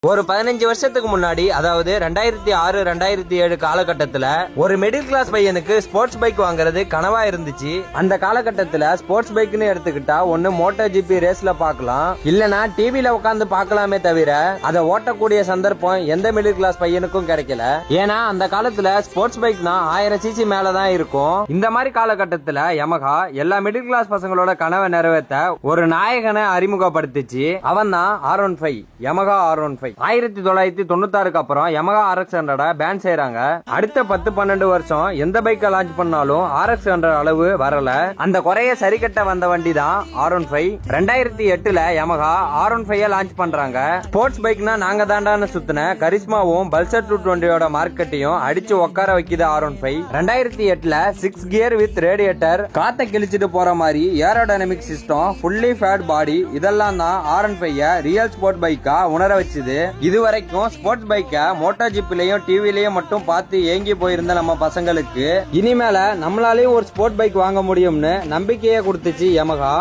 ஒரு 15 வருஷத்துக்கு முன்னாடி, அதாவது 2006 2007 காலகட்டத்துல ஒரு மிடில் கிளாஸ் பையனுக்கு ஸ்போர்ட்ஸ் பைக் வாங்குறது கனவா இருந்துச்சு. அந்த காலகட்டத்துல ஸ்போர்ட்ஸ் பைக்னு எடுத்துக்கிட்டா ஒன்னு மோட்டோ ஜிபி ரேஸ்ல பாக்கலாம், இல்லனா டிவில உட்காந்து பாக்கலாமே தவிர அதை ஓட்டக்கூடிய சந்தர்ப்பம் எந்த மிடில் கிளாஸ் பையனுக்கும் கிடைக்கல. ஏன்னா அந்த காலத்துல ஸ்போர்ட்ஸ் பைக்னா 1000 சிசி மேலதான் இருக்கும். இந்த மாதிரி காலகட்டத்துல யமஹா எல்லா மிடில் கிளாஸ் பசங்களோட கனவை நிறைவேற்ற ஒரு நாயகனை அறிமுகப்படுத்திச்சு. அவன் தான் R15, யமஹா R15. 1996 அப்புறம் யமஹா RX100 பேன் செய்யறாங்க. அடுத்த 10-12 வருஷம் எந்த பைக்கை லான்ச் பண்ணாலும் RX100 அளவு வரல. அந்த குறைய சரி கட்ட வந்த வண்டி தான் R15. 2008ல யமஹா R15 லான்ச் பண்றாங்க. ஸ்போர்ட்ஸ் பைக்னா நாங்க தாண்டான சுத்தின கரிஸ்மாவும் பல்சர் 220 மார்க்கெட்டையும் அடிச்சு உட்கார வைக்குது R15. 2008ல 6 கியர் வித் ரேடியேட்டர், காத்த கிழிச்சிட்டு போற மாதிரி ஏரோடைனமிக் சிஸ்டம், ஃபுல்லி ஃபேட் பாடி, இதெல்லாம் தான் R15 ரியல் ஸ்போர்ட் பைக்கா உணர வச்சுது. இதுவரைக்கும் ஸ்போர்ட்ஸ் பைக்க மோட்டோ ஜிப்லயும் டிவிலயும் மட்டும் பார்த்து ஏங்கி போயிருந்த நம்ம பசங்களுக்கு இனிமேல நம்மளாலேயும் ஒரு ஸ்போர்ட் பைக் வாங்க முடியும்னு நம்பிக்கையை கொடுத்துச்சு யமஹா.